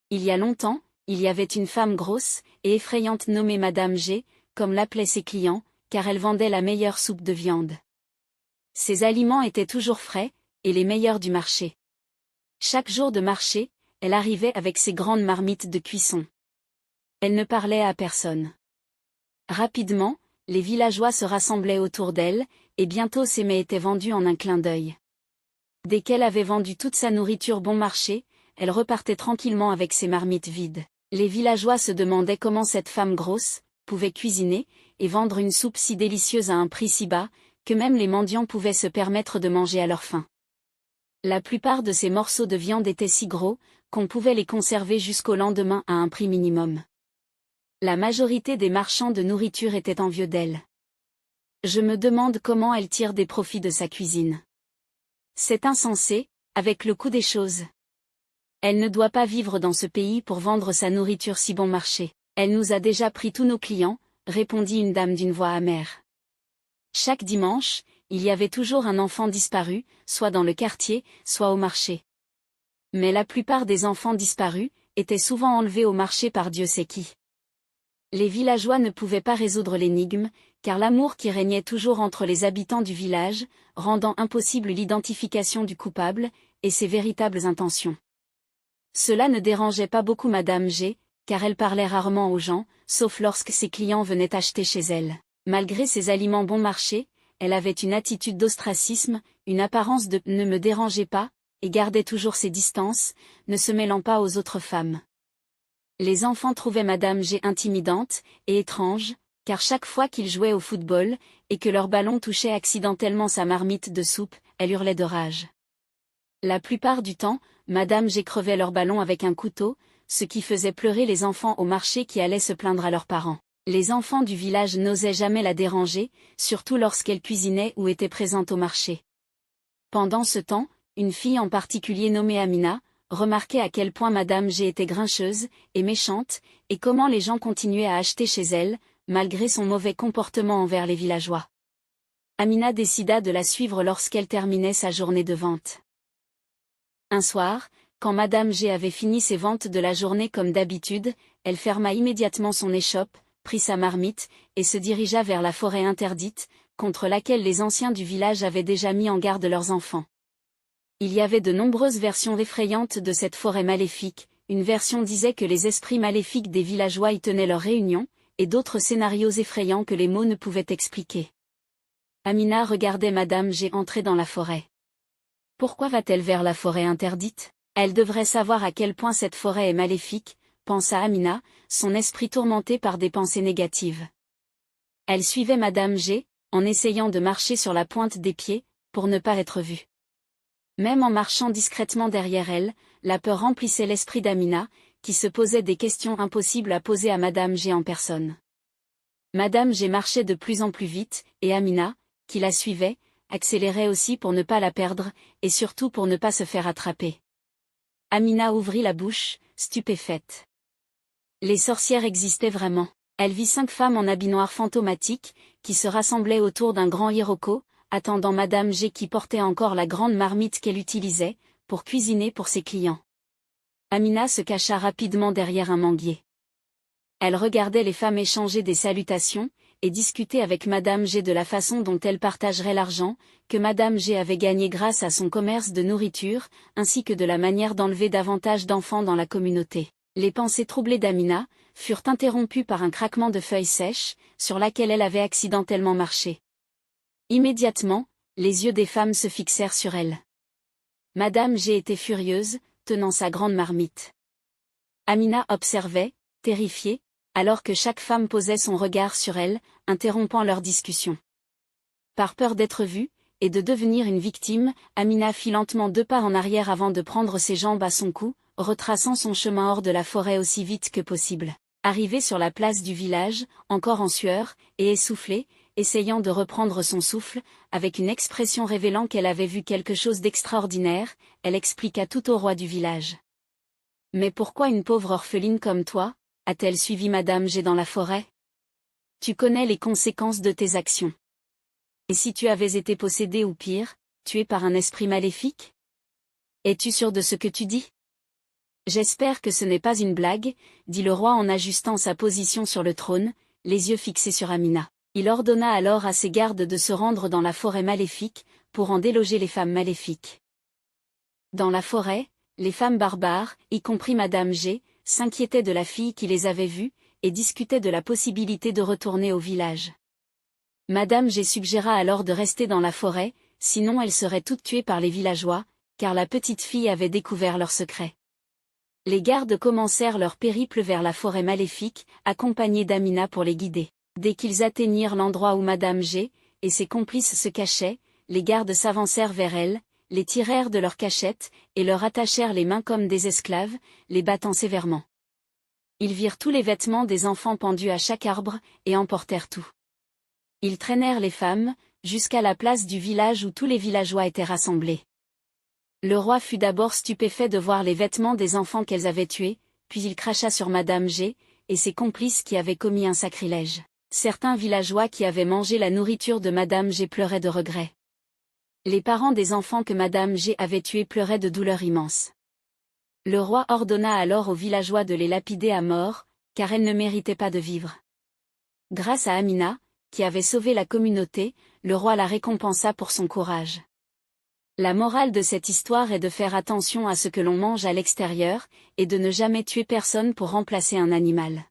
Il y a longtemps, il y avait une femme grosse et effrayante nommée Madame G, comme l'appelaient ses clients, car elle vendait la meilleure soupe de viande. Ses aliments étaient toujours frais, et les meilleurs du marché. Chaque jour de marché, elle arrivait avec ses grandes marmites de cuisson. Elle ne parlait à personne. Rapidement, les villageois se rassemblaient autour d'elle, et bientôt ses mets étaient vendus en un clin d'œil. Dès qu'elle avait vendu toute sa nourriture bon marché, elle repartait tranquillement avec ses marmites vides. Les villageois se demandaient comment cette femme grosse pouvait cuisiner et vendre une soupe si délicieuse à un prix si bas, que même les mendiants pouvaient se permettre de manger à leur faim. La plupart de ces morceaux de viande étaient si gros, qu'on pouvait les conserver jusqu'au lendemain à un prix minimum. La majorité des marchands de nourriture étaient envieux d'elle. Je me demande comment elle tire des profits de sa cuisine. C'est insensé, avec le coût des choses. Elle ne doit pas vivre dans ce pays pour vendre sa nourriture si bon marché. Elle nous a déjà pris tous nos clients, répondit une dame d'une voix amère. Chaque dimanche, il y avait toujours un enfant disparu, soit dans le quartier, soit au marché. Mais la plupart des enfants disparus étaient souvent enlevés au marché par Dieu sait qui. Les villageois ne pouvaient pas résoudre l'énigme, car l'amour qui régnait toujours entre les habitants du village, rendant impossible l'identification du coupable, et ses véritables intentions. Cela ne dérangeait pas beaucoup Madame G, car elle parlait rarement aux gens, sauf lorsque ses clients venaient acheter chez elle. Malgré ses aliments bon marché, elle avait une attitude d'ostracisme, une apparence de « ne me dérangez pas », et gardait toujours ses distances, ne se mêlant pas aux autres femmes. Les enfants trouvaient Madame G intimidante et étrange, car chaque fois qu'ils jouaient au football, et que leur ballon touchait accidentellement sa marmite de soupe, elle hurlait de rage. La plupart du temps, Madame G crevait leur ballon avec un couteau, ce qui faisait pleurer les enfants au marché qui allaient se plaindre à leurs parents. Les enfants du village n'osaient jamais la déranger, surtout lorsqu'elle cuisinait ou était présente au marché. Pendant ce temps, une fille en particulier nommée Amina, remarquait à quel point Madame G était grincheuse et méchante, et comment les gens continuaient à acheter chez elle, malgré son mauvais comportement envers les villageois. Amina décida de la suivre lorsqu'elle terminait sa journée de vente. Un soir, quand Madame G avait fini ses ventes de la journée comme d'habitude, elle ferma immédiatement son échoppe, prit sa marmite, et se dirigea vers la forêt interdite, contre laquelle les anciens du village avaient déjà mis en garde leurs enfants. Il y avait de nombreuses versions effrayantes de cette forêt maléfique, une version disait que les esprits maléfiques des villageois y tenaient leur réunion, et d'autres scénarios effrayants que les mots ne pouvaient expliquer. Amina regardait Madame G entrer dans la forêt. Pourquoi va-t-elle vers la forêt interdite? Elle devrait savoir à quel point cette forêt est maléfique, pensa Amina, son esprit tourmenté par des pensées négatives. Elle suivait Madame G, en essayant de marcher sur la pointe des pieds, pour ne pas être vue. Même en marchant discrètement derrière elle, la peur remplissait l'esprit d'Amina, qui se posait des questions impossibles à poser à Madame G en personne. Madame G marchait de plus en plus vite, et Amina, qui la suivait, accélérait aussi pour ne pas la perdre, et surtout pour ne pas se faire attraper. Amina ouvrit la bouche, stupéfaite. Les sorcières existaient vraiment. Elle vit 5 femmes en habit noir fantomatique, qui se rassemblaient autour d'un grand hiroko, attendant Madame G qui portait encore la grande marmite qu'elle utilisait, pour cuisiner pour ses clients. Amina se cacha rapidement derrière un manguier. Elle regardait les femmes échanger des salutations, et discuter avec Madame G de la façon dont elle partagerait l'argent, que Madame G avait gagné grâce à son commerce de nourriture, ainsi que de la manière d'enlever davantage d'enfants dans la communauté. Les pensées troublées d'Amina furent interrompues par un craquement de feuilles sèches, sur laquelle elle avait accidentellement marché. Immédiatement, les yeux des femmes se fixèrent sur elle. Madame G était furieuse, tenant sa grande marmite. Amina observait, terrifiée, alors que chaque femme posait son regard sur elle, interrompant leur discussion. Par peur d'être vue, et de devenir une victime, Amina fit lentement 2 pas en arrière avant de prendre ses jambes à son cou, retraçant son chemin hors de la forêt aussi vite que possible. Arrivée sur la place du village, encore en sueur, et essoufflée, essayant de reprendre son souffle, avec une expression révélant qu'elle avait vu quelque chose d'extraordinaire, elle expliqua tout au roi du village. « Mais pourquoi une pauvre orpheline comme toi a-t-elle suivi Madame G dans la forêt? Tu connais les conséquences de tes actions. Et si tu avais été possédée ou pire, tuée par un esprit maléfique? Es-tu sûre de ce que tu dis? J'espère que ce n'est pas une blague, dit le roi en ajustant sa position sur le trône, les yeux fixés sur Amina. Il ordonna alors à ses gardes de se rendre dans la forêt maléfique, pour en déloger les femmes maléfiques. Dans la forêt, les femmes barbares, y compris Madame G, s'inquiétaient de la fille qui les avait vues, et discutaient de la possibilité de retourner au village. Madame G suggéra alors de rester dans la forêt, sinon elles seraient toutes tuées par les villageois, car la petite fille avait découvert leur secret. Les gardes commencèrent leur périple vers la forêt maléfique, accompagnés d'Amina pour les guider. Dès qu'ils atteignirent l'endroit où Madame G et ses complices se cachaient, les gardes s'avancèrent vers elles, les tirèrent de leur cachette, et leur attachèrent les mains comme des esclaves, les battant sévèrement. Ils virent tous les vêtements des enfants pendus à chaque arbre, et emportèrent tout. Ils traînèrent les femmes, jusqu'à la place du village où tous les villageois étaient rassemblés. Le roi fut d'abord stupéfait de voir les vêtements des enfants qu'elles avaient tués, puis il cracha sur Madame G et ses complices qui avaient commis un sacrilège. Certains villageois qui avaient mangé la nourriture de Madame G pleuraient de regret. Les parents des enfants que Madame G avait tués pleuraient de douleur immense. Le roi ordonna alors aux villageois de les lapider à mort, car elles ne méritaient pas de vivre. Grâce à Amina, qui avait sauvé la communauté, le roi la récompensa pour son courage. La morale de cette histoire est de faire attention à ce que l'on mange à l'extérieur, et de ne jamais tuer personne pour remplacer un animal.